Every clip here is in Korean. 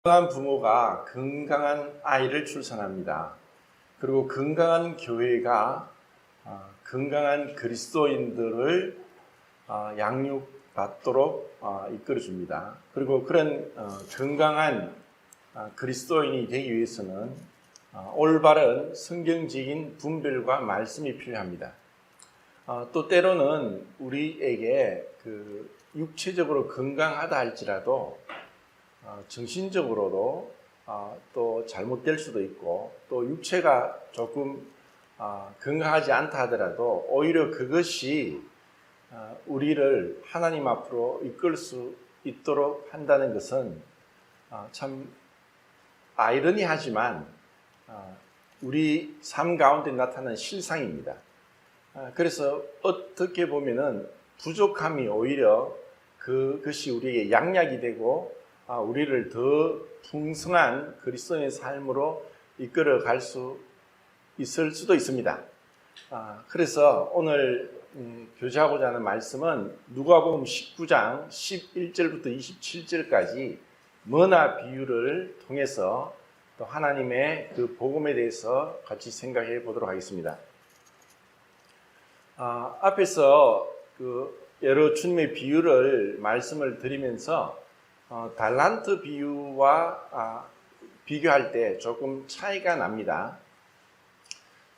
건강한 부모가 건강한 아이를 출산합니다. 그리고 건강한 교회가 건강한 그리스도인들을 양육받도록 이끌어줍니다. 그리고 그런 건강한 그리스도인이 되기 위해서는 올바른 성경적인 분별과 말씀이 필요합니다. 또 때로는 우리에게 육체적으로 건강하다 할지라도 정신적으로도 또 잘못될 수도 있고, 또 육체가 조금 건강하지 않다 하더라도 오히려 그것이 우리를 하나님 앞으로 이끌 수 있도록 한다는 것은 참 아이러니하지만 우리 삶 가운데 나타나는 실상입니다. 그래서 어떻게 보면은 부족함이 오히려 그것이 우리에게 양약이 되고 우리를 더 풍성한 그리스도인의 삶으로 이끌어 갈 수 있을 수도 있습니다. 그래서 오늘 교제하고자 하는 말씀은 누가복음 19장 11절부터 27절까지 머나 비유를 통해서 또 하나님의 그 복음에 대해서 같이 생각해 보도록 하겠습니다. 앞에서 여러 주님의 비유를 말씀을 드리면서 달란트 비유와 비교할 때 조금 차이가 납니다.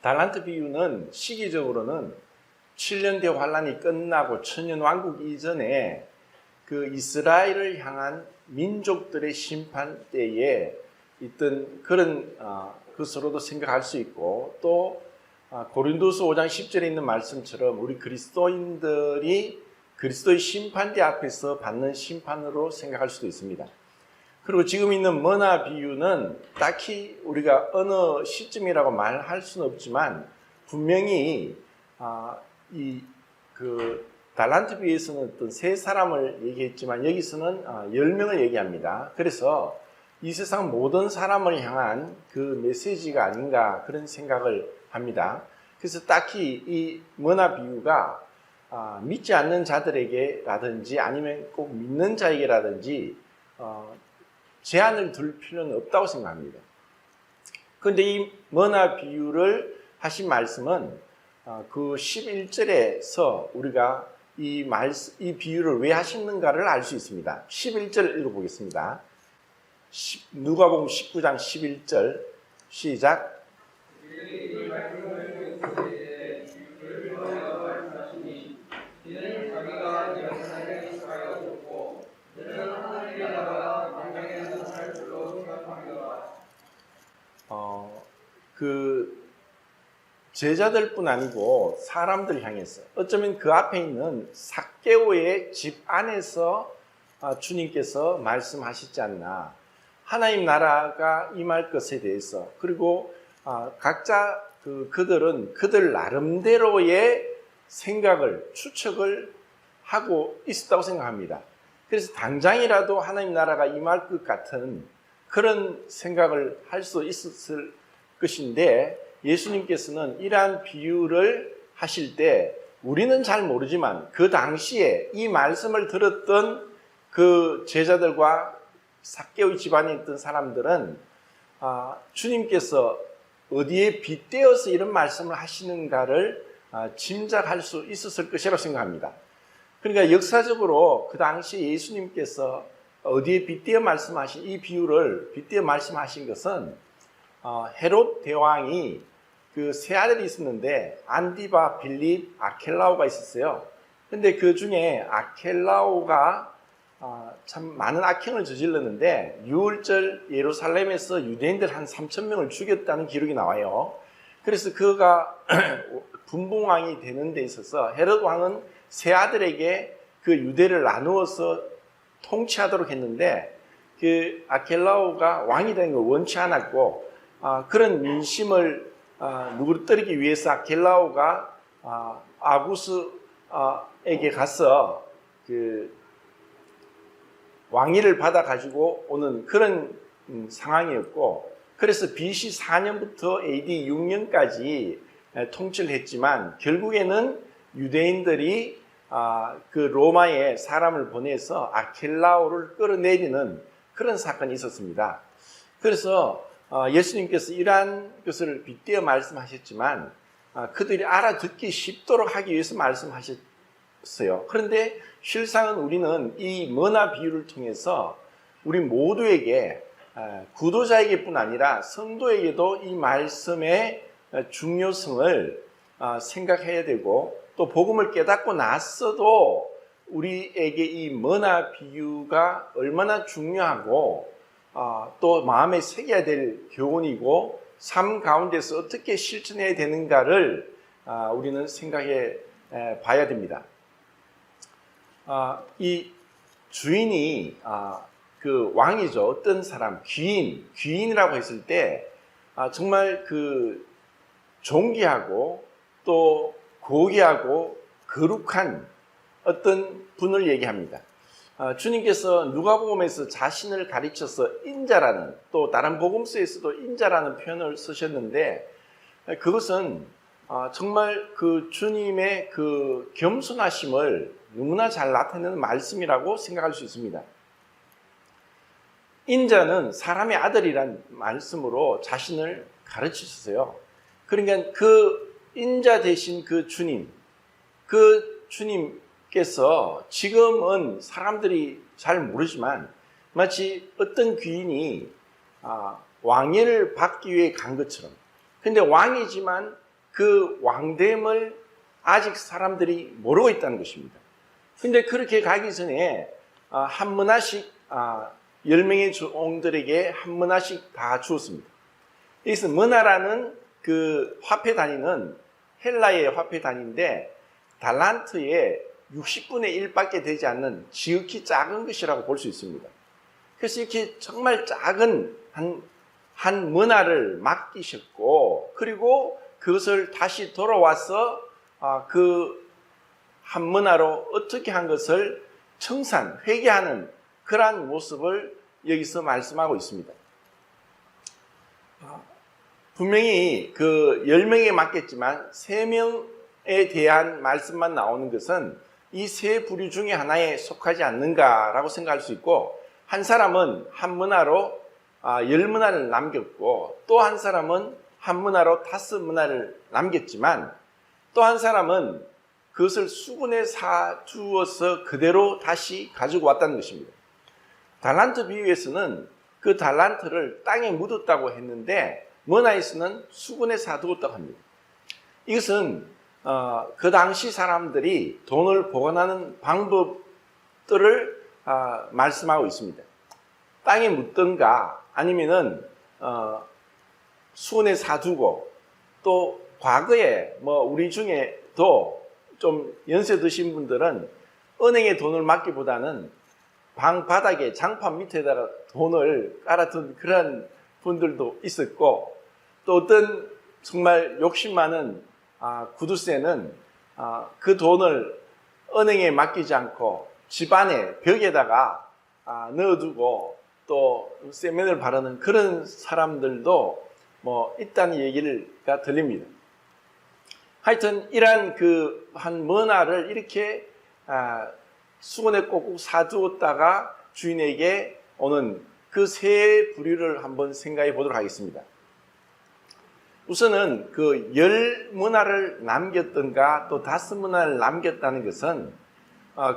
달란트 비유는 시기적으로는 7년대 환란이 끝나고 천년왕국 이전에 그 이스라엘을 향한 민족들의 심판 때에 있던 그런 것으로도 생각할 수 있고, 또 고린도서 5장 10절에 있는 말씀처럼 우리 그리스도인들이 그리스도의 심판대 앞에서 받는 심판으로 생각할 수도 있습니다. 그리고 지금 있는 머나 비유는 딱히 우리가 어느 시점이라고 말할 수는 없지만, 분명히 달란트 비유에서는 어떤 세 사람을 얘기했지만 여기서는 10명을 얘기합니다. 그래서 이 세상 모든 사람을 향한 그 메시지가 아닌가 그런 생각을 합니다. 그래서 딱히 이 머나 비유가 믿지 않는 자들에게라든지 아니면 꼭 믿는 자에게라든지 제한을 둘 필요는 없다고 생각합니다. 그런데 이 머나 비유를 하신 말씀은 그 11절에서 우리가 이 비유를 왜 하시는가를 알 수 있습니다. 11절 읽어보겠습니다. 누가복음 19장 11절 시작. 제자들뿐 아니고 사람들 향해서, 어쩌면 그 앞에 있는 삭개오의 집 안에서 주님께서 말씀하시지 않나. 하나님 나라가 임할 것에 대해서, 그리고 각자 그들은 그들 나름대로의 생각을, 추측을 하고 있었다고 생각합니다. 그래서 당장이라도 하나님 나라가 임할 것 같은 그런 생각을 할 수 있었을 것인데, 예수님께서는 이러한 비유를 하실 때 우리는 잘 모르지만 그 당시에 이 말씀을 들었던 그 제자들과 삭개오의 집안에 있던 사람들은 주님께서 어디에 빗대어서 이런 말씀을 하시는가를 짐작할 수 있었을 것이라고 생각합니다. 그러니까 역사적으로 그 당시 예수님께서 어디에 빗대어 말씀하신 이 비유를 빗대어 말씀하신 것은 헤롯 대왕이 그 세 아들이 있었는데 안디바, 빌립, 아켈라오가 있었어요. 근데 그 중에 아켈라오가 참 많은 악행을 저질렀는데 유월절 예루살렘에서 유대인들 한 3,000명을 죽였다는 기록이 나와요. 그래서 그가 분봉왕이 되는 데 있어서 헤롯 왕은 세 아들에게 그 유대를 나누어서 통치하도록 했는데, 그 아켈라오가 왕이 되는 걸 원치 않았고, 그런 민심을 누그러뜨리기 위해서 아켈라오가 아구스에게 가서 그 왕위를 받아 가지고 오는 그런 상황이었고, 그래서 BC 4년부터 AD 6년까지 통치를 했지만 결국에는 유대인들이 그 로마에 사람을 보내서 아켈라오를 끌어내리는 그런 사건이 있었습니다. 그래서 예수님께서 이러한 것을 빗대어 말씀하셨지만 그들이 알아듣기 쉽도록 하기 위해서 말씀하셨어요. 그런데 실상은 우리는 이 머나 비유를 통해서 우리 모두에게 구도자에게뿐 아니라 성도에게도 이 말씀의 중요성을 생각해야 되고, 또 복음을 깨닫고 나서도 우리에게 이 머나 비유가 얼마나 중요하고 또 마음에 새겨야 될 교훈이고 삶 가운데서 어떻게 실천해야 되는가를 우리는 생각해 봐야 됩니다. 이 주인이 그 왕이죠. 어떤 사람, 귀인이라고 했을 때 정말 그 존귀하고 또 고귀하고 거룩한 어떤 분을 얘기합니다. 주님께서 누가복음에서 자신을 가르쳐서 인자라는, 또 다른 복음서에서도 인자라는 표현을 쓰셨는데, 그것은 정말 그 주님의 그 겸손하심을 너무나 잘 나타내는 말씀이라고 생각할 수 있습니다. 인자는 사람의 아들이란 말씀으로 자신을 가르치셨어요. 그러니까 그 인자 되신 그 주님께서 지금은 사람들이 잘 모르지만 마치 어떤 귀인이 왕위를 받기 위해 간 것처럼, 근데 왕이지만 그 왕됨을 아직 사람들이 모르고 있다는 것입니다. 근데 그렇게 가기 전에 한 문화씩 10명의 종들에게 한 문화씩 다 주었습니다. 여기서 머나라는 그 화폐 단위는 헬라의 화폐 단위인데 달란트의 60분의 1밖에 되지 않는 지극히 작은 것이라고 볼 수 있습니다. 그래서 이렇게 정말 작은 한 머나를 맡기셨고, 그리고 그것을 다시 돌아와서 그 한 머나로 어떻게 한 것을 회개하는 그러한 모습을 여기서 말씀하고 있습니다. 분명히 그 10명에 맡겼지만 3명에 대한 말씀만 나오는 것은 이 세 부류 중에 하나에 속하지 않는가라고 생각할 수 있고, 한 사람은 한 문화로 10문화를 남겼고, 또 한 사람은 한 문화로 5문화를 남겼지만, 또 한 사람은 그것을 수군에 사두어서 그대로 다시 가지고 왔다는 것입니다. 달란트 비유에서는 그 달란트를 땅에 묻었다고 했는데 머나에서는 수군에 사두었다고 합니다. 이것은 그 당시 사람들이 돈을 보관하는 방법들을 말씀하고 있습니다. 땅에 묻든가 아니면은 수군에 사두고, 또 과거에 우리 중에도 좀 연세 드신 분들은 은행에 돈을 맡기보다는 방 바닥에 장판 밑에다가 돈을 깔아둔 그런 분들도 있었고, 또 어떤 정말 욕심 많은 구두쇠는 그 돈을 은행에 맡기지 않고 집안에 벽에다가 넣어두고 또 세면을 바르는 그런 사람들도 있다는 얘기가 들립니다. 하여튼 이러한 그 한 머나를 이렇게 수건에 꼭꼭 사두었다가 주인에게 오는 그 세 부류를 한번 생각해 보도록 하겠습니다. 우선은 그 10문화를 남겼던가 또 5문화를 남겼다는 것은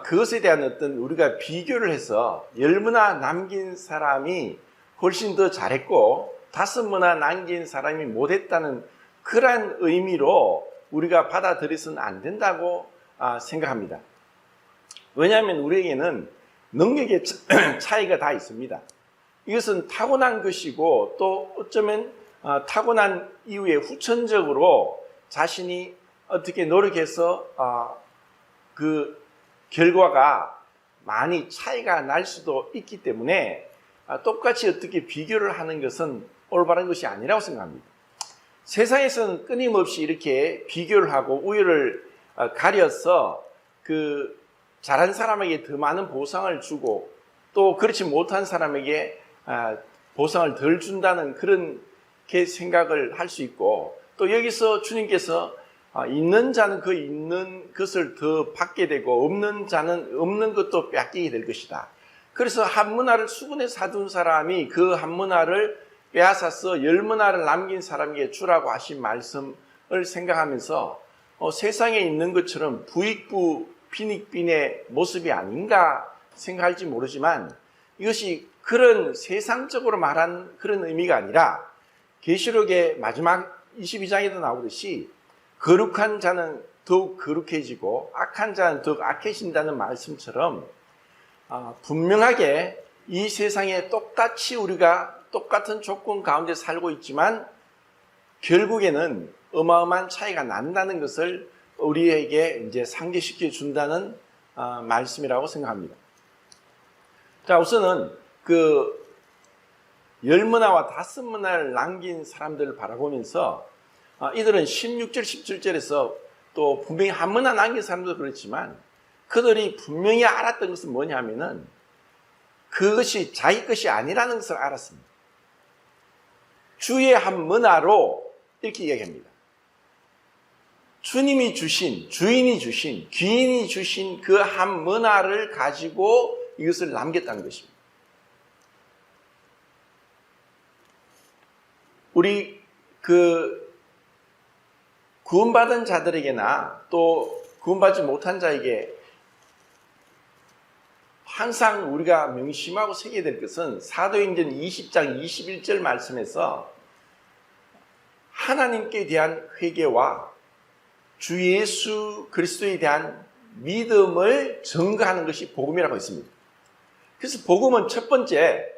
그것에 대한 어떤 우리가 비교를 해서 10문화 남긴 사람이 훨씬 더 잘했고 5문화 남긴 사람이 못했다는 그러한 의미로 우리가 받아들여서는 안 된다고 생각합니다. 왜냐하면 우리에게는 능력의 차이가 다 있습니다. 이것은 타고난 것이고, 또 어쩌면 타고난 이후에 후천적으로 자신이 어떻게 노력해서 그 결과가 많이 차이가 날 수도 있기 때문에 똑같이 어떻게 비교를 하는 것은 올바른 것이 아니라고 생각합니다. 세상에서는 끊임없이 이렇게 비교를 하고 우열을 가려서 그 잘한 사람에게 더 많은 보상을 주고, 또 그렇지 못한 사람에게 보상을 덜 준다는 그런 생각을 할 수 있고, 또 여기서 주님께서 있는 자는 그 있는 것을 더 받게 되고 없는 자는 없는 것도 뺏기게 될 것이다. 그래서 한 문화를 수군에 사둔 사람이 그 한 문화를 빼앗아서 10문화를 남긴 사람에게 주라고 하신 말씀을 생각하면서 세상에 있는 것처럼 부익부 빈익빈의 모습이 아닌가 생각할지 모르지만 이것이 그런 세상적으로 말한 그런 의미가 아니라 계시록의 마지막 22장에도 나오듯이 거룩한 자는 더욱 거룩해지고 악한 자는 더욱 악해진다는 말씀처럼 분명하게 이 세상에 똑같이 우리가 똑같은 조건 가운데 살고 있지만 결국에는 어마어마한 차이가 난다는 것을 우리에게 이제 상기시켜 준다는 말씀이라고 생각합니다. 자, 우선은 그 10문화와 5문화를 남긴 사람들을 바라보면서 이들은 16절, 17절에서 또 분명히 한 문화 남긴 사람도 그렇지만 그들이 분명히 알았던 것은 뭐냐면은 그것이 자기 것이 아니라는 것을 알았습니다. 주의 한 문화로 이렇게 이야기합니다. 주님이 주신, 주인이 주신, 귀인이 주신 그 한 문화를 가지고 이것을 남겼다는 것입니다. 우리 구원받은 자들에게나 또 구원받지 못한 자에게 항상 우리가 명심하고 새겨야 될 것은 사도행전 20장 21절 말씀에서 하나님께 대한 회개와 주 예수 그리스도에 대한 믿음을 증거하는 것이 복음이라고 했습니다. 그래서 복음은 첫 번째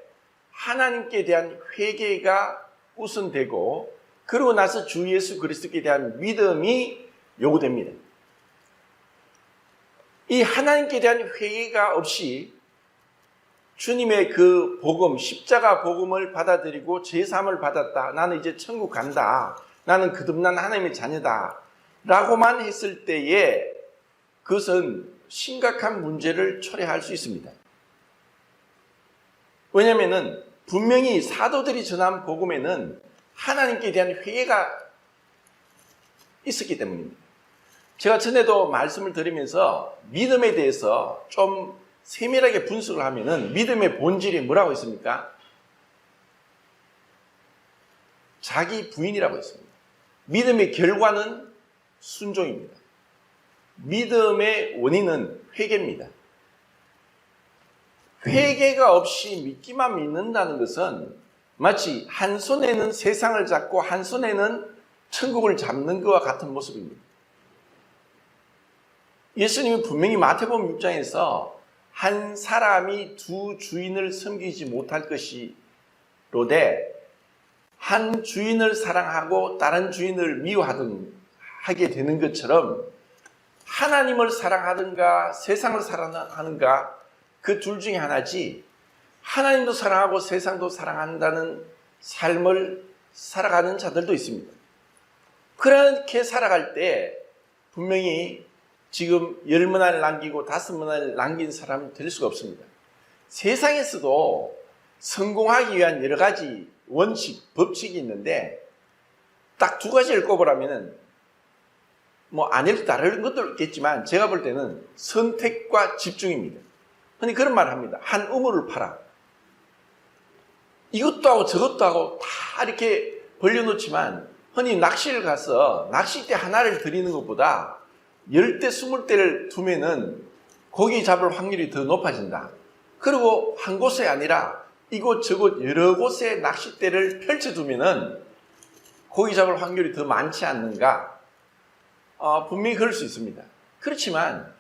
하나님께 대한 회개가 우선되고 그러고 나서 주 예수 그리스도에 대한 믿음이 요구됩니다. 이 하나님께 대한 회개가 없이 주님의 그 복음, 십자가 복음을 받아들이고 제사함을 받았다. 나는 이제 천국 간다. 나는 거듭난 하나님의 자녀다. 라고만 했을 때에 그것은 심각한 문제를 초래할 수 있습니다. 왜냐하면 분명히 사도들이 전한 복음에는 하나님께 대한 회개가 있었기 때문입니다. 제가 전에도 말씀을 드리면서 믿음에 대해서 좀 세밀하게 분석을 하면은 믿음의 본질이 뭐라고 했습니까? 자기 부인이라고 했습니다. 믿음의 결과는 순종입니다. 믿음의 원인은 회개입니다. 회개가 없이 믿기만 믿는다는 것은 마치 한 손에는 세상을 잡고 한 손에는 천국을 잡는 것과 같은 모습입니다. 예수님이 분명히 마태복음 6장에서 한 사람이 두 주인을 섬기지 못할 것이로되 한 주인을 사랑하고 다른 주인을 미워하게 되는 것처럼 하나님을 사랑하든가 세상을 사랑하는가 그 둘 중에 하나지 하나님도 사랑하고 세상도 사랑한다는 삶을 살아가는 자들도 있습니다. 그렇게 살아갈 때 분명히 지금 10문화를 남기고 5문화를 남긴 사람은 될 수가 없습니다. 세상에서도 성공하기 위한 여러 가지 원칙, 법칙이 있는데 딱 두 가지를 꼽으라면 아니어도 다른 것도 있겠지만 제가 볼 때는 선택과 집중입니다. 흔히 그런 말을 합니다. 한 우물을 팔아. 이것도 하고 저것도 하고 다 이렇게 벌려놓지만 흔히 낚시를 가서 낚싯대 하나를 들이는 것보다 10대, 20대를 두면은 고기 잡을 확률이 더 높아진다. 그리고 한 곳에 아니라 이곳저곳 여러 곳에 낚싯대를 펼쳐두면은 고기 잡을 확률이 더 많지 않는가? 분명히 그럴 수 있습니다. 그렇지만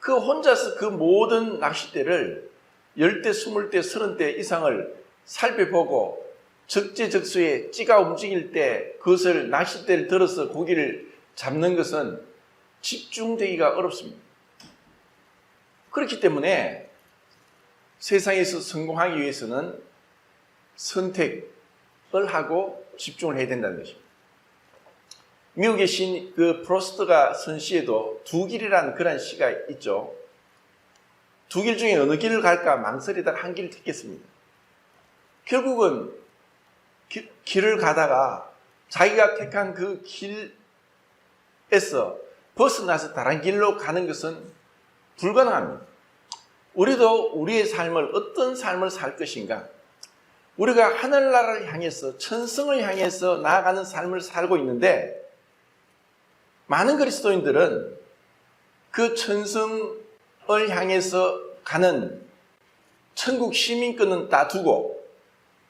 그 혼자서 그 모든 낚싯대를 10대, 20대, 30대 이상을 살펴보고 적재적소에 찌가 움직일 때 그것을 낚싯대를 들어서 고기를 잡는 것은 집중되기가 어렵습니다. 그렇기 때문에 세상에서 성공하기 위해서는 선택을 하고 집중을 해야 된다는 것입니다. 미국의 시인 그 프로스트가 쓴 시에도 두 길이라는 그런 시가 있죠. 두 길 중에 어느 길을 갈까 망설이다가 한 길을 택했습니다. 결국은 길을 가다가 자기가 택한 그 길에서 벗어나서 다른 길로 가는 것은 불가능합니다. 우리도 우리의 삶을 어떤 삶을 살 것인가? 우리가 하늘나라를 향해서 천성을 향해서 나아가는 삶을 살고 있는데 많은 그리스도인들은 그 천성을 향해서 가는 천국 시민권은 놔두고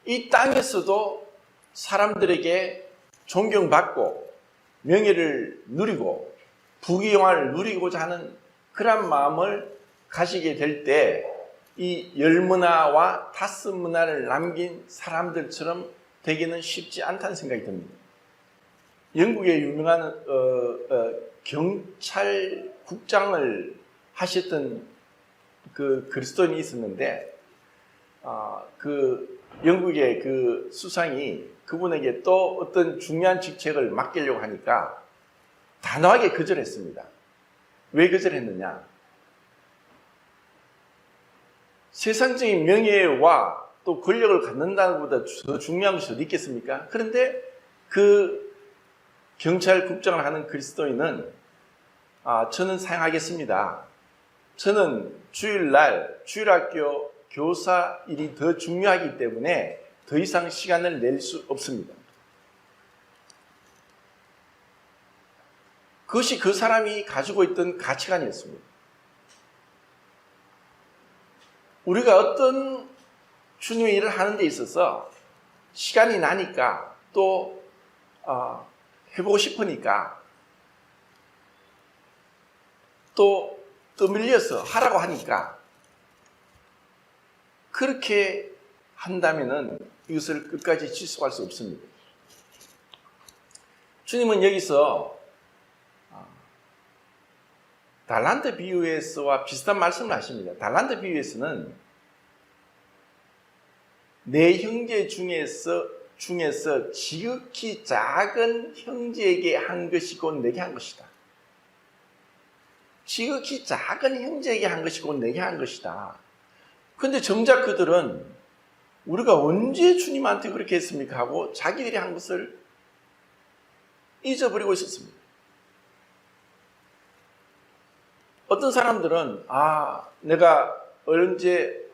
이 땅에서도 사람들에게 존경받고 명예를 누리고 부귀영화를 누리고자 하는 그런 마음을 가지게 될 때 이 열 문화와 다섯 문화를 남긴 사람들처럼 되기는 쉽지 않다는 생각이 듭니다. 영국의 유명한 경찰국장을 하셨던 그 그리스도인이 있었는데 그 영국의 그 수상이 그분에게 또 어떤 중요한 직책을 맡기려고 하니까 단호하게 거절했습니다. 왜 거절했느냐? 세상적인 명예와 또 권력을 갖는다는 것보다 더 중요한 것이 어디 있겠습니까? 그런데 그 경찰국장을 하는 그리스도인은 저는 사양하겠습니다. 저는 주일날 주일학교 교사 일이 더 중요하기 때문에 더 이상 시간을 낼 수 없습니다. 그것이 그 사람이 가지고 있던 가치관이었습니다. 우리가 어떤 주님의 일을 하는 데 있어서 시간이 나니까 또 해보고 싶으니까 또 떠밀려서 하라고 하니까 그렇게 한다면은 이것을 끝까지 지속할 수 없습니다. 주님은 여기서 달란트 비유에서와 비슷한 말씀을 하십니다. 달란트 비유에서는 내 형제 중에서 지극히 작은 형제에게 한 것이 곧 내게 한 것이다. 지극히 작은 형제에게 한 것이 곧 내게 한 것이다. 그런데 정작 그들은 우리가 언제 주님한테 그렇게 했습니까? 하고 자기들이 한 것을 잊어버리고 있었습니다. 어떤 사람들은 내가 언제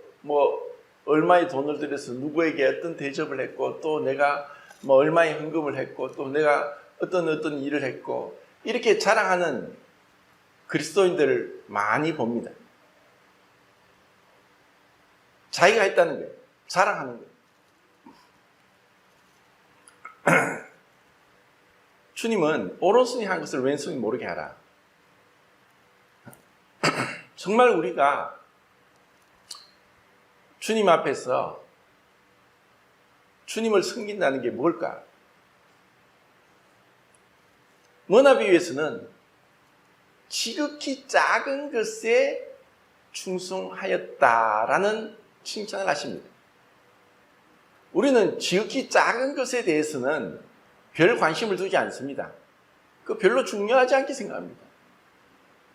얼마의 돈을 들여서 누구에게 어떤 대접을 했고 또 내가 얼마의 헌금을 했고 또 내가 어떤 일을 했고 이렇게 자랑하는 그리스도인들을 많이 봅니다. 자기가 했다는 거예요. 자랑하는 거예요. 주님은 오른손이 한 것을 왼손이 모르게 하라. 정말 우리가 주님 앞에서 주님을 섬긴다는 게 뭘까? 문화비유에서는 지극히 작은 것에 충성하였다라는 칭찬을 하십니다. 우리는 지극히 작은 것에 대해서는 별 관심을 두지 않습니다. 그 별로 중요하지 않게 생각합니다.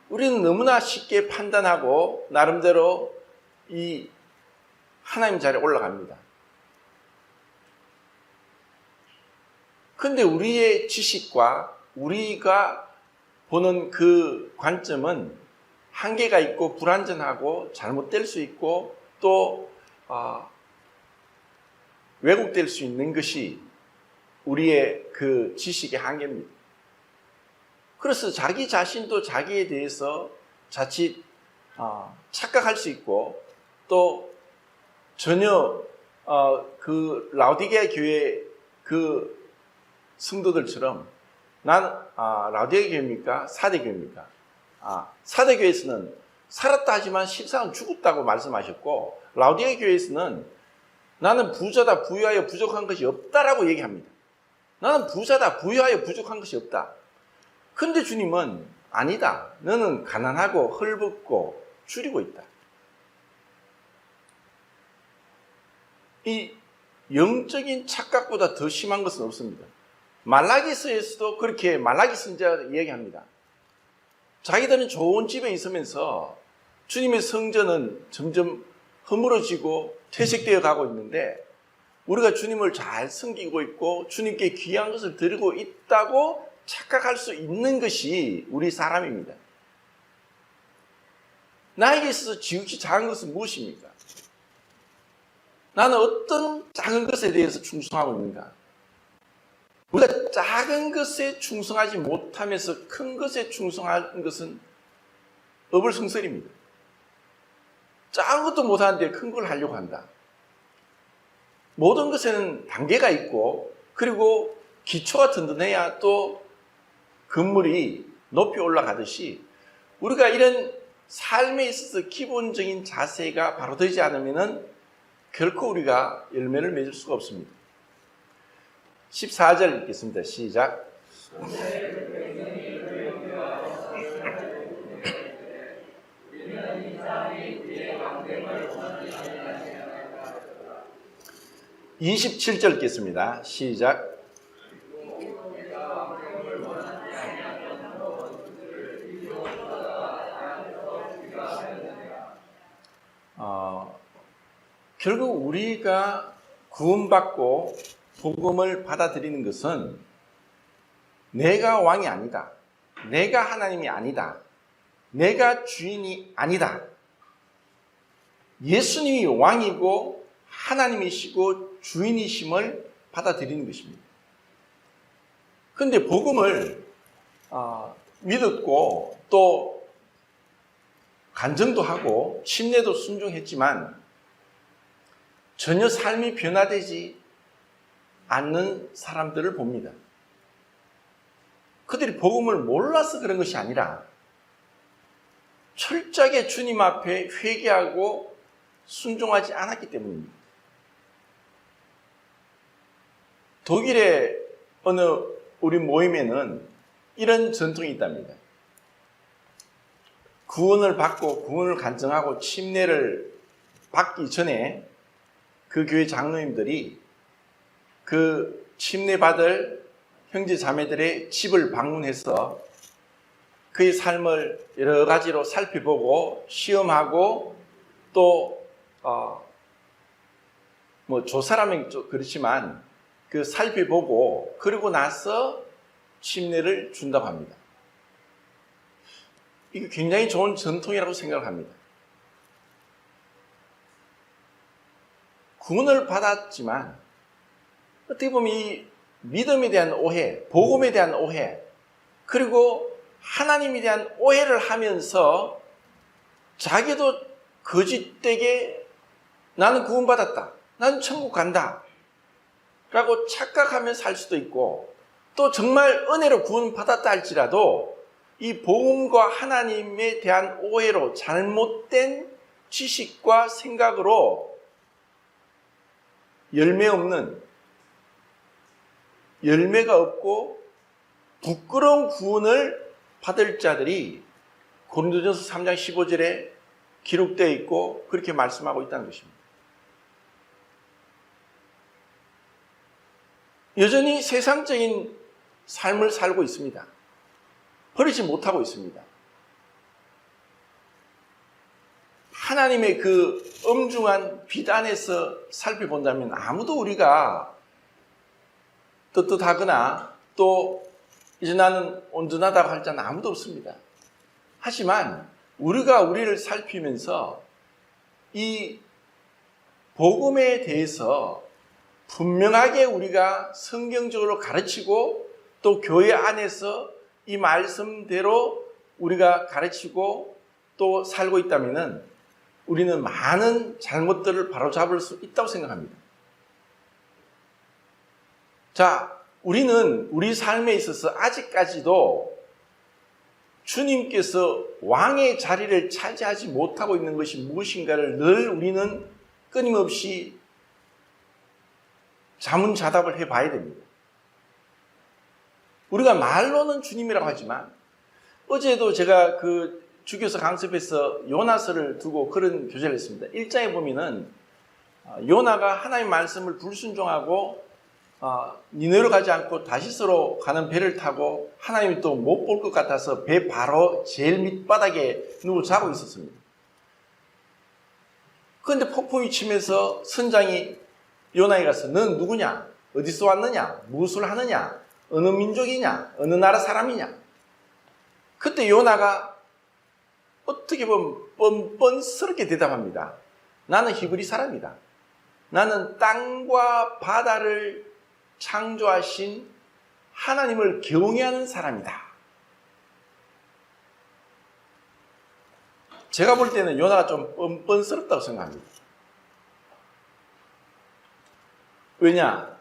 우리는 너무나 쉽게 판단하고 나름대로 이 하나님 자리에 올라갑니다. 그런데 우리의 지식과 우리가 보는 그 관점은 한계가 있고 불완전하고 잘못될 수 있고 또 왜곡될 수 있는 것이 우리의 그 지식의 한계입니다. 그래서 자기 자신도 자기에 대해서 자칫 착각할 수 있고 또 전혀 그 라오디게아 교회 그 성도들처럼 난 라오디게아 교회입니까? 사대교회입니까? 사대교회에서는 살았다 하지만 실상은 죽었다고 말씀하셨고 라오디게아 교회에서는 나는 부자다 부유하여 부족한 것이 없다라고 얘기합니다. 나는 부자다 부유하여 부족한 것이 없다. 근데 주님은 아니다. 너는 가난하고 헐벗고 줄이고 있다. 이 영적인 착각보다 더 심한 것은 없습니다. 말라기서에서도 그렇게 말라기 선지자가 이야기합니다. 자기들은 좋은 집에 있으면서 주님의 성전은 점점 허물어지고 퇴색되어 가고 있는데 우리가 주님을 잘 섬기고 있고 주님께 귀한 것을 드리고 있다고 착각할 수 있는 것이 우리 사람입니다. 나에게 있어서 지극히 작은 것은 무엇입니까? 나는 어떤 작은 것에 대해서 충성하고 있는가? 우리가 작은 것에 충성하지 못하면서 큰 것에 충성하는 것은 어불성설입니다. 작은 것도 못하는데 큰 걸 하려고 한다. 모든 것에는 단계가 있고, 그리고 기초가 든든해야 또 건물이 높이 올라가듯이 우리가 이런 삶에 있어서 기본적인 자세가 바로 되지 않으면 결코 우리가 열매를 맺을 수가 없습니다. 14절 읽겠습니다. 시작. (27절) 읽겠습니다. 시작. 결국 우리가 구원받고 복음을 받아들이는 것은 내가 왕이 아니다. 내가 하나님이 아니다. 내가 주인이 아니다. 예수님이 왕이고 하나님이시고 주인이심을 받아들이는 것입니다. 그런데 복음을 믿었고 또 간증도 하고 침례도 순종했지만 전혀 삶이 변화되지 않는 사람들을 봅니다. 그들이 복음을 몰라서 그런 것이 아니라 철저하게 주님 앞에 회개하고 순종하지 않았기 때문입니다. 독일의 어느 우리 모임에는 이런 전통이 있답니다. 구원을 받고 구원을 간증하고 침례를 받기 전에 그 교회 장로님들이 그 침례받을 형제 자매들의 집을 방문해서 그의 삶을 여러 가지로 살펴보고 시험하고 또 조사라면 좀 그렇지만 그 살펴보고 그러고 나서 침례를 준다고 합니다. 이게 굉장히 좋은 전통이라고 생각합니다. 구원을 받았지만 어떻게 보면 이 믿음에 대한 오해, 복음에 대한 오해, 그리고 하나님에 대한 오해를 하면서 자기도 거짓되게 나는 구원받았다, 나는 천국 간다 라고 착각하며 살 수도 있고, 또 정말 은혜로 구원받았다 할지라도 이 복음과 하나님에 대한 오해로 잘못된 지식과 생각으로 열매가 없고 부끄러운 구원을 받을 자들이 고린도전서 3장 15절에 기록되어 있고 그렇게 말씀하고 있다는 것입니다. 여전히 세상적인 삶을 살고 있습니다. 버리지 못하고 있습니다. 하나님의 그 엄중한 빛 안에서 살펴본다면 아무도 우리가 떳떳하거나 또 이제 나는 온전하다고 할 자는 아무도 없습니다. 하지만 우리가 우리를 살피면서 이 복음에 대해서 분명하게 우리가 성경적으로 가르치고 또 교회 안에서 이 말씀대로 우리가 가르치고 또 살고 있다면 우리는 많은 잘못들을 바로잡을 수 있다고 생각합니다. 자, 우리는 우리 삶에 있어서 아직까지도 주님께서 왕의 자리를 차지하지 못하고 있는 것이 무엇인가를 늘 우리는 끊임없이 자문자답을 해봐야 됩니다. 우리가 말로는 주님이라고 하지만 어제도 제가 그 주교서 강습에서 요나서를 두고 그런 교제를 했습니다. 1장에 보면은 요나가 하나님의 말씀을 불순종하고 니네로 가지 않고 다시스로 가는 배를 타고 하나님이 또 못 볼 것 같아서 배 바로 제일 밑바닥에 누워 자고 있었습니다. 그런데 폭풍이 치면서 선장이 요나에 가서 넌 누구냐? 어디서 왔느냐? 무엇을 하느냐? 어느 민족이냐? 어느 나라 사람이냐? 그때 요나가 어떻게 보면 뻔뻔스럽게 대답합니다. 나는 히브리 사람이다. 나는 땅과 바다를 창조하신 하나님을 경외하는 사람이다. 제가 볼 때는 요나가 좀 뻔뻔스럽다고 생각합니다. 왜냐?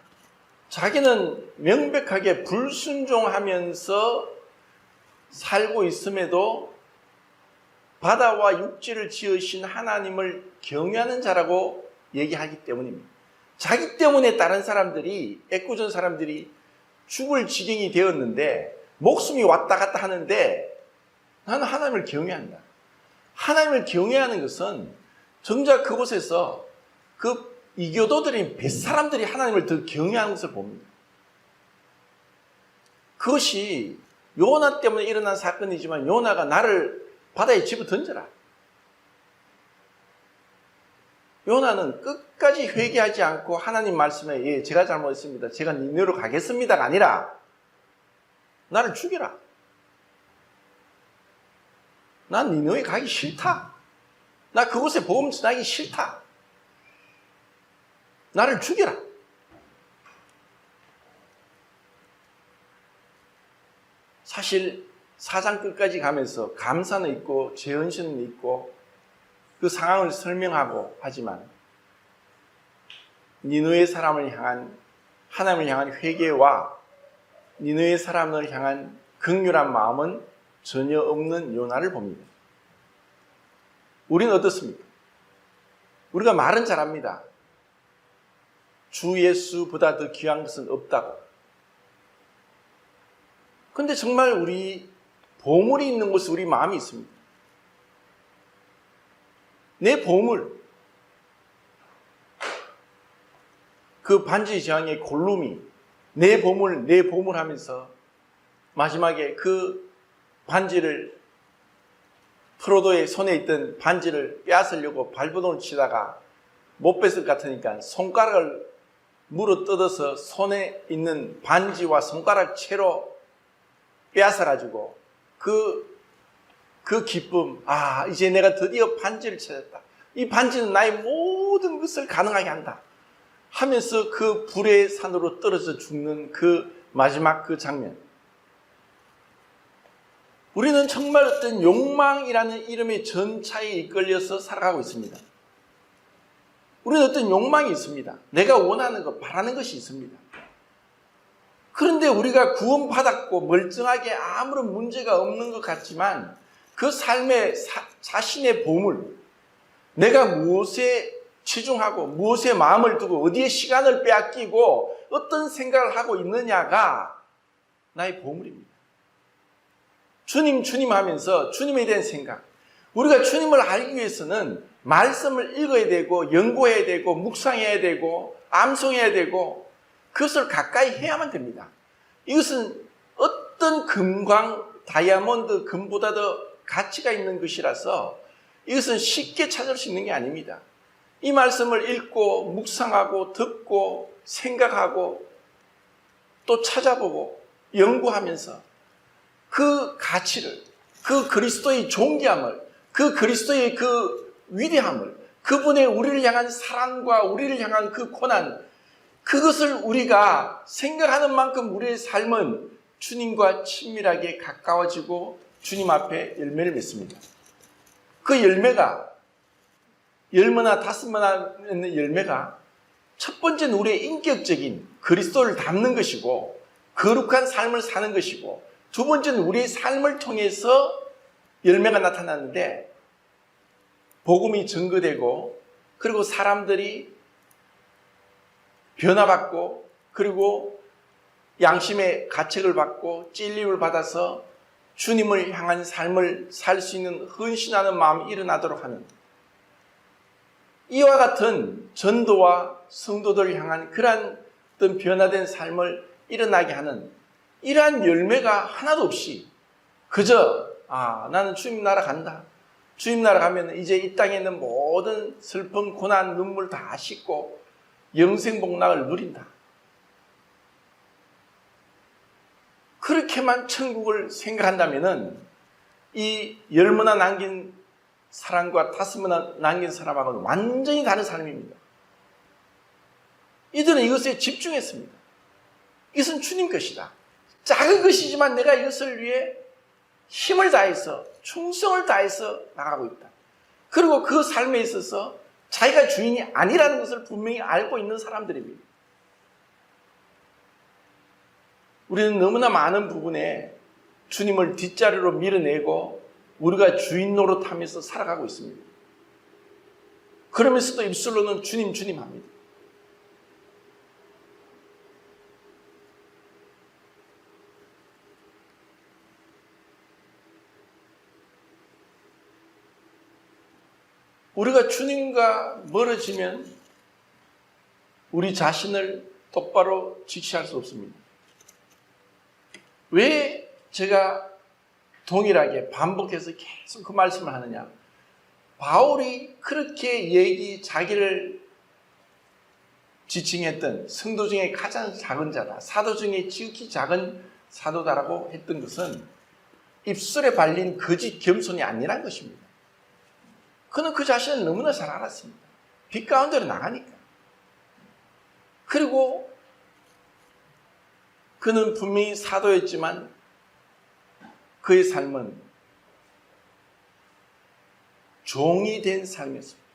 자기는 명백하게 불순종하면서 살고 있음에도 바다와 육지를 지으신 하나님을 경외하는 자라고 얘기하기 때문입니다. 자기 때문에 다른 사람들이, 애꿎은 사람들이 죽을 지경이 되었는데 목숨이 왔다 갔다 하는데 나는 하나님을 경외한다. 하나님을 경외하는 것은 정작 그곳에서 그 이교도들인 뱃사람들이 하나님을 더 경외하는 것을 봅니다. 그것이 요나 때문에 일어난 사건이지만 요나가 나를 바다에 집어 던져라. 요나는 끝까지 회개하지 않고 하나님 말씀에 예, 제가 잘못했습니다. 제가 니네로 가겠습니다가 아니라 나를 죽여라. 난 니네에 가기 싫다. 나 그곳에 복음 전하기 싫다. 나를 죽여라. 사실 사장 끝까지 가면서 감사는 있고 죄언신은 있고 그 상황을 설명하고 하지만 니느웨 사람을 향한 하나님을 향한 회개와 니느웨 사람을 향한 긍휼한 마음은 전혀 없는 요나를 봅니다. 우리는 어떻습니까? 우리가 말은 잘합니다. 주 예수보다 더 귀한 것은 없다고. 그런데 정말 우리 보물이 있는 곳에 우리 마음이 있습니다. 내 보물, 그 반지 제왕의 골룸이 내 보물 하면서 마지막에 그 반지를 프로도의 손에 있던 반지를 빼앗으려고 발버둥을 치다가 못 뺐을 것 같으니까 손가락을 물어 뜯어서 손에 있는 반지와 손가락 채로 빼앗아가지고 그 기쁨, 이제 내가 드디어 반지를 찾았다. 이 반지는 나의 모든 것을 가능하게 한다. 하면서 그 불의 산으로 떨어져 죽는 그 마지막 그 장면. 우리는 정말 어떤 욕망이라는 이름의 전차에 이끌려서 살아가고 있습니다. 우리는 어떤 욕망이 있습니다. 내가 원하는 것, 바라는 것이 있습니다. 그런데 우리가 구원받았고 멀쩡하게 아무런 문제가 없는 것 같지만 그 삶의 자신의 보물, 내가 무엇에 치중하고 무엇에 마음을 두고 어디에 시간을 빼앗기고 어떤 생각을 하고 있느냐가 나의 보물입니다. 주님 하면서 주님에 대한 생각, 우리가 주님을 알기 위해서는 말씀을 읽어야 되고 연구해야 되고 묵상해야 되고 암송해야 되고 그것을 가까이 해야만 됩니다. 이것은 어떤 금광, 다이아몬드, 금보다 더 가치가 있는 것이라서 이것은 쉽게 찾을 수 있는 게 아닙니다. 이 말씀을 읽고 묵상하고 듣고 생각하고 또 찾아보고 연구하면서 그 가치를, 그 그리스도의 존귀함을, 그 그리스도의 그 위대함을, 그분의 우리를 향한 사랑과 우리를 향한 그 고난, 그것을 우리가 생각하는 만큼 우리의 삶은 주님과 친밀하게 가까워지고 주님 앞에 열매를 맺습니다. 그 열매가 10모나 5모나 있는 열매가 첫 번째는 우리의 인격적인 그리스도를 닮는 것이고 거룩한 삶을 사는 것이고 두 번째는 우리의 삶을 통해서 열매가 나타나는데 복음이 증거되고 그리고 사람들이 변화받고 그리고 양심의 가책을 받고 찔림을 받아서 주님을 향한 삶을 살 수 있는 헌신하는 마음이 일어나도록 하는 이와 같은 전도와 성도들을 향한 그러한 어떤 변화된 삶을 일어나게 하는 이러한 열매가 하나도 없이 그저 나는 주님 나라 간다. 주님 나라 가면 이제 이 땅에 있는 모든 슬픔, 고난, 눈물 다 씻고 영생복락을 누린다. 그렇게만 천국을 생각한다면은 이 10모나 남긴 사랑과 다스림을 남긴 사람하고는 완전히 다른 삶입니다. 이들은 이것에 집중했습니다. 이것은 주님 것이다. 작은 것이지만 내가 이것을 위해 힘을 다해서 충성을 다해서 나가고 있다. 그리고 그 삶에 있어서 자기가 주인이 아니라는 것을 분명히 알고 있는 사람들입니다. 우리는 너무나 많은 부분에 주님을 뒷자리로 밀어내고 우리가 주인 노릇하면서 살아가고 있습니다. 그러면서도 입술로는 주님 주님 합니다. 우리가 주님과 멀어지면 우리 자신을 똑바로 직시할 수 없습니다. 왜 제가 동일하게 반복해서 계속 그 말씀을 하느냐? 바울이 그렇게 자기를 지칭했던 성도 중에 가장 작은 자다, 사도 중에 지극히 작은 사도다라고 했던 것은 입술에 발린 거짓 겸손이 아니란 것입니다. 그는 그 자신을 너무나 잘 알았습니다. 빛 가운데로 나가니까. 그리고 그는 분명히 사도였지만 그의 삶은 종이 된 삶이었습니다.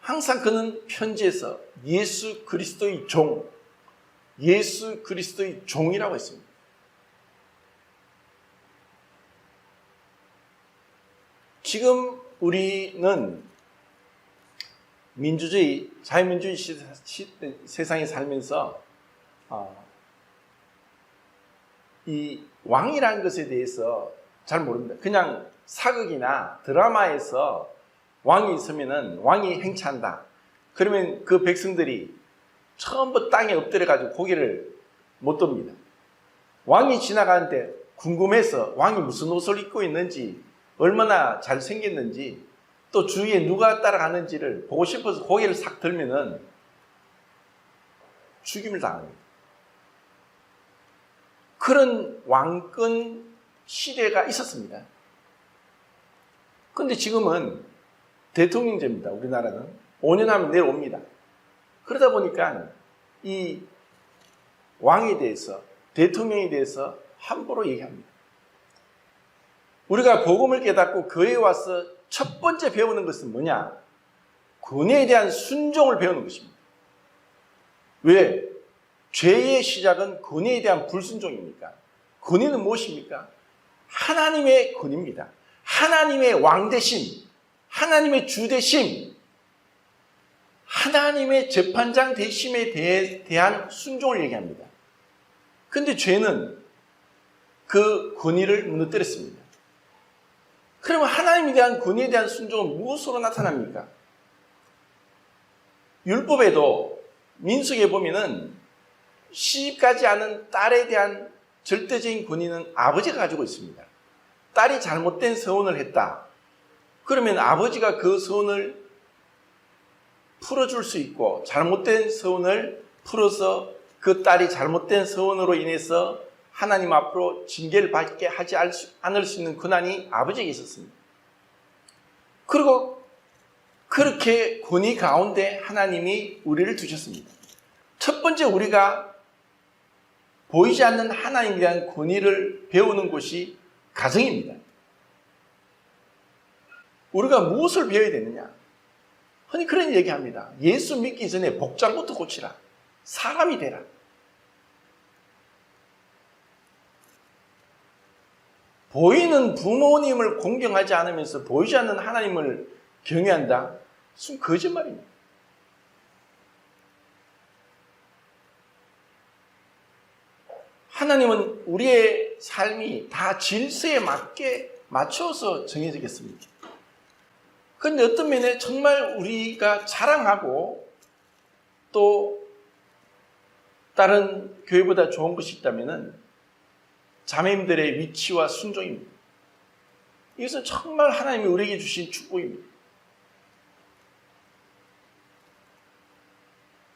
항상 그는 편지에서 예수 그리스도의 종, 예수 그리스도의 종이라고 했습니다. 지금 우리는 민주주의, 자유민주주의 세상에 살면서 이 왕이라는 것에 대해서 잘 모릅니다. 그냥 사극이나 드라마에서 왕이 있으면은 왕이 행차한다. 그러면 그 백성들이 전부 땅에 엎드려가지고 고개를 못 돕니다. 왕이 지나가는데 궁금해서 왕이 무슨 옷을 입고 있는지, 얼마나 잘생겼는지, 또 주위에 누가 따라가는지를 보고 싶어서 고개를 싹 들면은 죽임을 당합니다. 그런 왕권 시대가 있었습니다. 그런데 지금은 대통령제입니다. 우리나라는 5년 하면 내려옵니다. 그러다 보니까 이 왕에 대해서, 대통령에 대해서 함부로 얘기합니다. 우리가 복음을 깨닫고 교회에 와서 첫 번째 배우는 것은 뭐냐? 권위에 대한 순종을 배우는 것입니다. 왜? 죄의 시작은 권위에 대한 불순종입니까? 권위는 무엇입니까? 하나님의 권위입니다. 하나님의 왕되심, 하나님의 주되심, 하나님의 재판장 되심에 대한 순종을 얘기합니다. 그런데 죄는 그 권위를 무너뜨렸습니다. 그러면 하나님에 대한 권위에 대한 순종은 무엇으로 나타납니까? 율법에도 민수기에 보면은 시집가지 않은 딸에 대한 절대적인 권위는 아버지가 가지고 있습니다. 딸이 잘못된 서원을 했다. 그러면 아버지가 그 서원을 풀어줄 수 있고, 잘못된 서원을 풀어서 그 딸이 잘못된 서원으로 인해서 하나님 앞으로 징계를 받게 하지 않을 수 있는 권한이 아버지에게 있었습니다. 그리고 그렇게 권위 가운데 하나님이 우리를 두셨습니다. 첫 번째 우리가 보이지 않는 하나님에 대한 권위를 배우는 곳이 가정입니다. 우리가 무엇을 배워야 되느냐? 흔히 그런 얘기합니다. 예수 믿기 전에 복장부터 고치라. 사람이 되라. 보이는 부모님을 공경하지 않으면서 보이지 않는 하나님을 경외한다? 무슨 거짓말입니다. 하나님은 우리의 삶이 다 질서에 맞게 맞춰서 정해지겠습니다. 그런데 어떤 면에 정말 우리가 자랑하고 또 다른 교회보다 좋은 것이 있다면 자매님들의 위치와 순종입니다. 이것은 정말 하나님이 우리에게 주신 축복입니다.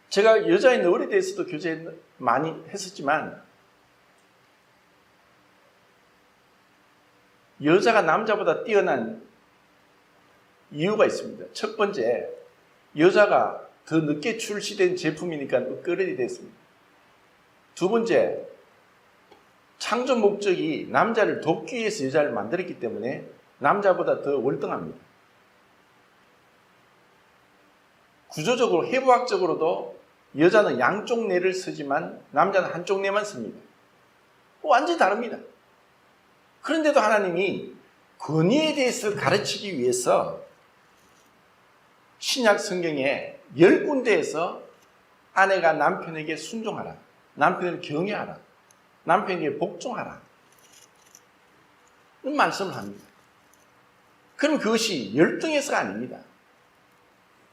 제가 여자의 너울에 대해서도 교제 많이 했었지만 여자가 남자보다 뛰어난 이유가 있습니다. 첫 번째, 여자가 더 늦게 출시된 제품이니까 업그레이드 됐습니다. 두 번째, 창조 목적이 남자를 돕기 위해서 여자를 만들었기 때문에 남자보다 더 월등합니다. 구조적으로, 해부학적으로도 여자는 양쪽 뇌를 쓰지만 남자는 한쪽 뇌만 씁니다. 완전히 다릅니다. 그런데도 하나님이 권위에 대해서 가르치기 위해서 신약 성경에 10군데에서 아내가 남편에게 순종하라, 남편을 경외하라, 남편에게 복종하라 이런 말씀을 합니다. 그럼 그것이 열등해서가 아닙니다.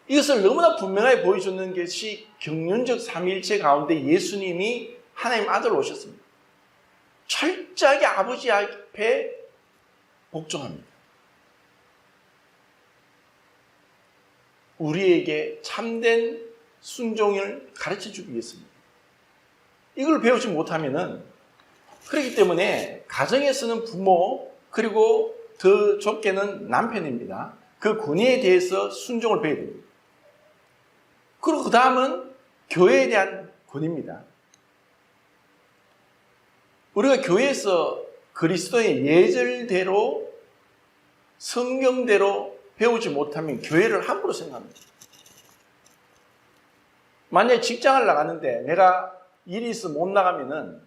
이것을 너무나 분명하게 보여주는 것이 경륜적 삼위일체 가운데 예수님이 하나님 아들로 오셨습니다. 철저하게 아버지 앞에 복종합니다. 우리에게 참된 순종을 가르쳐주기 위해서입니다. 이걸 배우지 못하면은, 그렇기 때문에 가정에서는 부모, 그리고 더 좁게는 남편입니다. 그 권위에 대해서 순종을 배워야 됩니다. 그리고 그 다음은 교회에 대한 권위입니다. 우리가 교회에서 그리스도의 예절대로, 성경대로 배우지 못하면 교회를 함부로 생각합니다. 만약에 직장을 나갔는데 내가 일이 있어 못 나가면은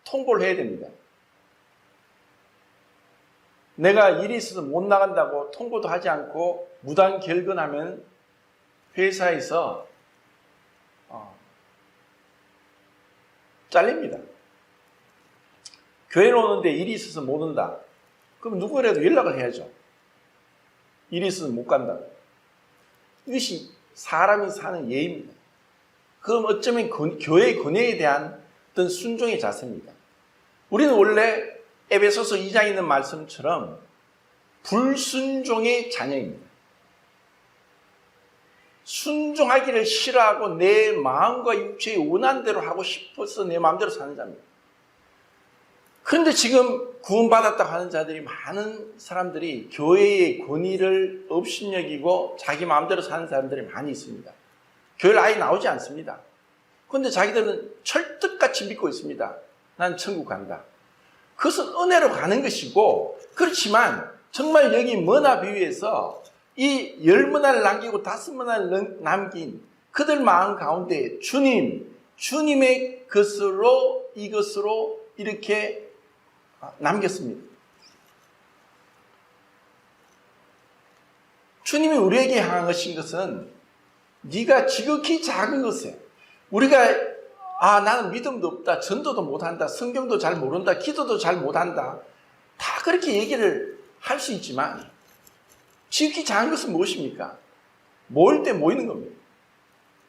통보를 해야 됩니다. 내가 일이 있어서 못 나간다고 통보도 하지 않고 무단 결근하면 회사에서 잘립니다. 교회에 오는데 일이 있어서 못 온다. 그럼 누구라도 연락을 해야죠. 일이 있어서 못 간다. 이것이 사람이 사는 예입니다. 그럼 어쩌면 교회의 권위에 대한 어떤 순종의 자세입니다. 우리는 원래 에베소서 2장에 있는 말씀처럼 불순종의 자녀입니다. 순종하기를 싫어하고 내 마음과 육체의 원한대로 하고 싶어서 내 마음대로 사는 자입니다. 그런데 지금 구원받았다고 하는 자들이, 많은 사람들이 교회의 권위를 업신여기고 자기 마음대로 사는 사람들이 많이 있습니다. 교회를 아예 나오지 않습니다. 그런데 자기들은 철떡같이 믿고 있습니다. 난 천국 간다. 그것은 은혜로 가는 것이고, 그렇지만 정말 여기 머나 비유에서 이 10문화를 남기고 5문화를 남긴 그들 마음 가운데 주님의 것으로, 이것으로 이렇게 남겼습니다. 주님이 우리에게 향한 것은 네가 지극히 작은 것에, 우리가 나는 믿음도 없다, 전도도 못한다, 성경도 잘 모른다, 기도도 잘 못한다, 다 그렇게 얘기를 할 수 있지만 지극히 작은 것은 무엇입니까? 모일 때 모이는 겁니다.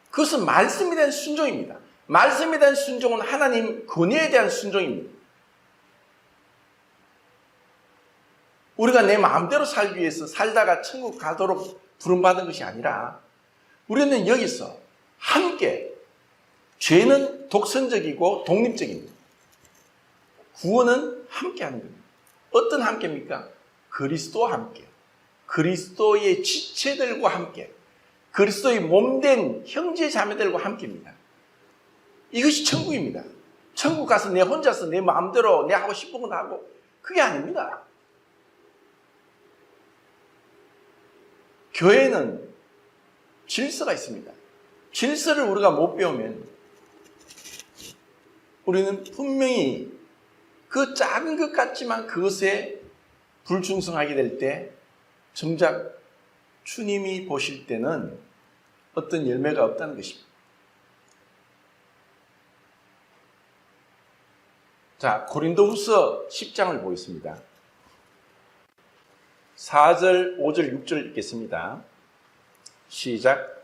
그것은 말씀에 대한 순종입니다. 말씀에 대한 순종은 하나님 권위에 대한 순종입니다. 우리가 내 마음대로 살기 위해서 살다가 천국 가도록 부름받은 것이 아니라, 우리는 여기서 함께, 죄는 독선적이고 독립적입니다. 구원은 함께 하는 겁니다. 어떤 함께입니까? 그리스도와 함께, 그리스도의 지체들과 함께, 그리스도의 몸된 형제 자매들과 함께입니다. 이것이 천국입니다. 천국 가서 내 혼자서 내 마음대로 내 하고 싶은 건 하고, 그게 아닙니다. 교회는 질서가 있습니다. 질서를 우리가 못 배우면 우리는 분명히 그 작은 것 같지만 그것에 불충성하게 될 때 정작 주님이 보실 때는 어떤 열매가 없다는 것입니다. 자, 고린도후서 10장을 보겠습니다. 4절, 5절, 6절 읽겠습니다. 시작.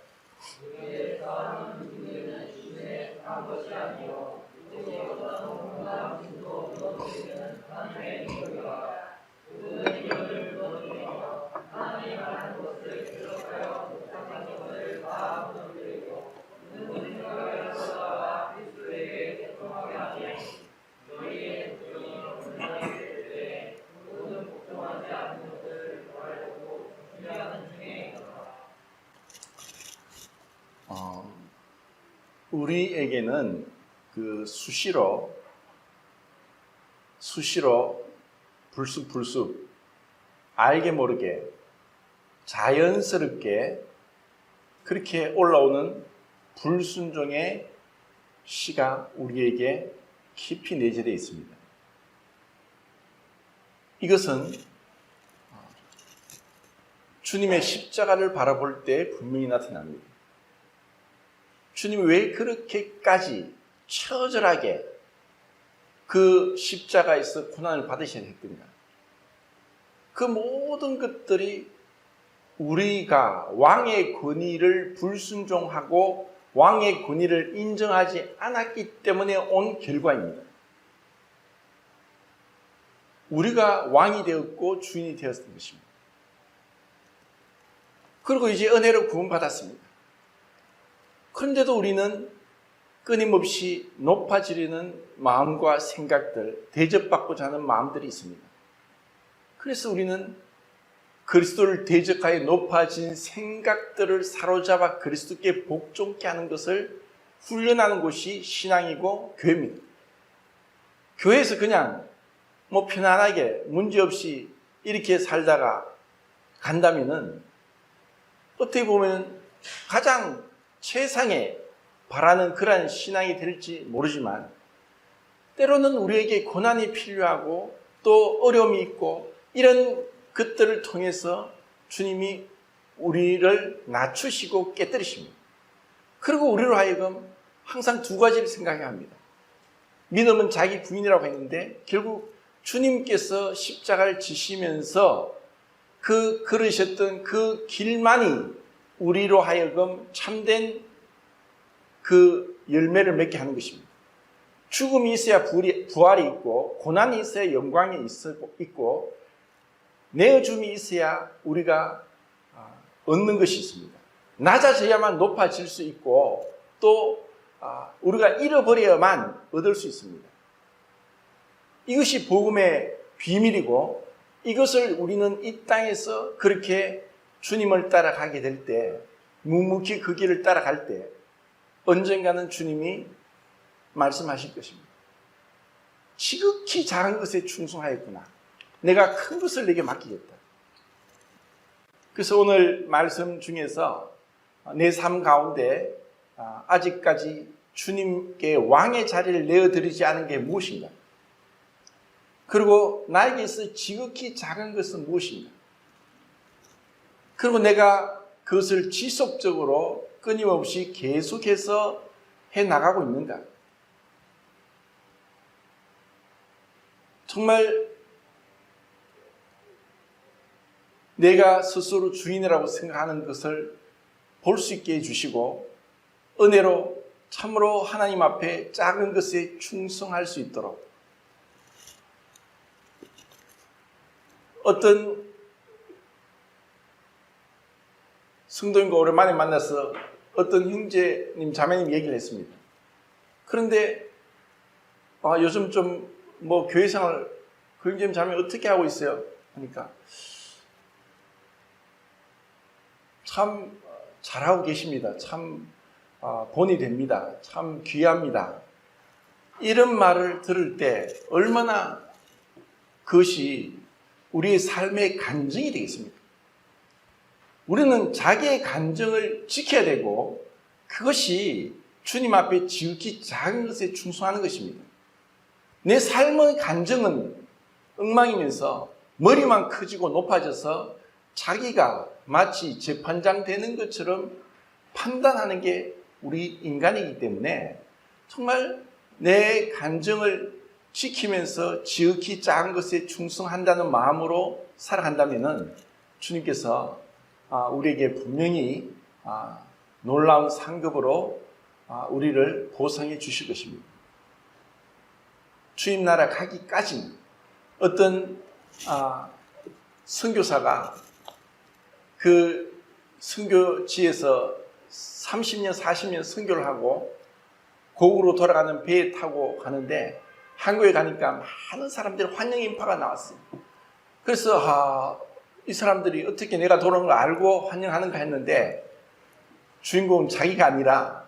우리에게는 그 수시로 불쑥 알게 모르게 자연스럽게 그렇게 올라오는 불순종의 씨가 우리에게 깊이 내재되어 있습니다. 이것은 주님의 십자가를 바라볼 때 분명히 나타납니다. 주님이 왜 그렇게까지 처절하게 그 십자가에서 고난을 받으셔야 했던가? 그 모든 것들이 우리가 왕의 권위를 불순종하고 왕의 권위를 인정하지 않았기 때문에 온 결과입니다. 우리가 왕이 되었고 주인이 되었던 것입니다. 그리고 이제 은혜로 구원받았습니다. 그런데도 우리는 끊임없이 높아지려는 마음과 생각들, 대접받고자 하는 마음들이 있습니다. 그래서 우리는 그리스도를 대적하여 높아진 생각들을 사로잡아 그리스도께 복종케 하는 것을 훈련하는 곳이 신앙이고 교회입니다. 교회에서 그냥 편안하게 문제없이 이렇게 살다가 간다면은 어떻게 보면 가장 최상의 바라는 그러한 신앙이 될지 모르지만 때로는 우리에게 고난이 필요하고 또 어려움이 있고 이런 것들을 통해서 주님이 우리를 낮추시고 깨뜨리십니다. 그리고 우리로 하여금 항상 두 가지를 생각해야 합니다. 믿음은 자기 부인이라고 했는데 결국 주님께서 십자가를 지시면서 걸으셨던 그 길만이 우리로 하여금 참된 그 열매를 맺게 하는 것입니다. 죽음이 있어야 부활이 있고 고난이 있어야 영광이 있고 내어줌이 있어야 우리가 얻는 것이 있습니다. 낮아져야만 높아질 수 있고 또 우리가 잃어버려야만 얻을 수 있습니다. 이것이 복음의 비밀이고 이것을 우리는 이 땅에서 그렇게 주님을 따라가게 될 때, 묵묵히 그 길을 따라갈 때 언젠가는 주님이 말씀하실 것입니다. 지극히 작은 것에 충성하였구나. 내가 큰 것을 내게 맡기겠다. 그래서 오늘 말씀 중에서 내 삶 가운데 아직까지 주님께 왕의 자리를 내어드리지 않은 게 무엇인가? 그리고 나에게 있어 지극히 작은 것은 무엇인가? 그리고 내가 그것을 지속적으로 끊임없이 계속해서 해나가고 있는가? 정말 내가 스스로 주인이라고 생각하는 것을 볼 수 있게 해주시고 은혜로 참으로 하나님 앞에 작은 것에 충성할 수 있도록 어떤 성도님과 오랜만에 만나서 어떤 형제님, 자매님 얘기를 했습니다. 그런데 요즘 좀 교회 생활 그 형제님, 자매 어떻게 하고 있어요? 하니까 참 잘하고 계십니다. 참 본이 됩니다. 참 귀합니다. 이런 말을 들을 때 얼마나 그것이 우리의 삶의 간증이 되겠습니까? 우리는 자기의 간증을 지켜야 되고 그것이 주님 앞에 지극히 작은 것에 충성하는 것입니다. 내 삶의 간증은 엉망이면서 머리만 커지고 높아져서 자기가 마치 재판장 되는 것처럼 판단하는 게 우리 인간이기 때문에 정말 내 간증을 지키면서 지극히 작은 것에 충성한다는 마음으로 살아간다면 주님께서 우리에게 분명히 놀라운 상급으로 우리를 보상해 주실 것입니다. 주님 나라 가기까지는 어떤 선교사가 그 선교지에서 30년, 40년 선교를 하고 고국으로 돌아가는 배에 타고 가는데 한국에 가니까 많은 사람들이 환영 인파가 나왔어요. 그래서 이 사람들이 어떻게 내가 돌아온 걸 알고 환영하는가 했는데 주인공은 자기가 아니라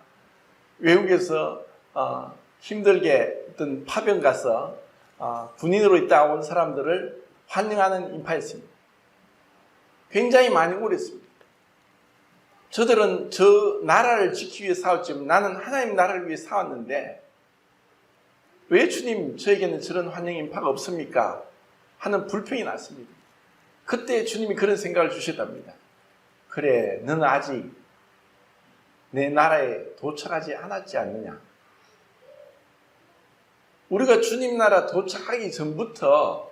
외국에서 힘들게 어떤 파병 가서 군인으로 있다 온 사람들을 환영하는 인파였습니다. 굉장히 많이 우울했습니다. 저들은 저 나라를 지키기 위해 싸웠지만 나는 하나님 나라를 위해 싸웠는데 왜 주님 저에게는 저런 환영 인파가 없습니까? 하는 불평이 났습니다. 그때 주님이 그런 생각을 주셨답니다. 그래, 너는 아직 내 나라에 도착하지 않았지 않느냐? 우리가 주님 나라 도착하기 전부터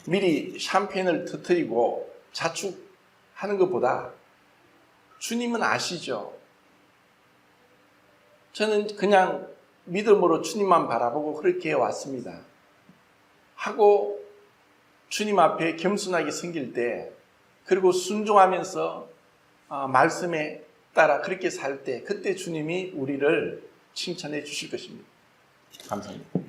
미리 샴페인을 터뜨리고 자축하는 것보다 주님은 아시죠? 저는 그냥 믿음으로 주님만 바라보고 그렇게 왔습니다. 하고 주님 앞에 겸손하게 섬길 때, 그리고 순종하면서 말씀에 따라 그렇게 살 때, 그때 주님이 우리를 칭찬해 주실 것입니다. 감사합니다.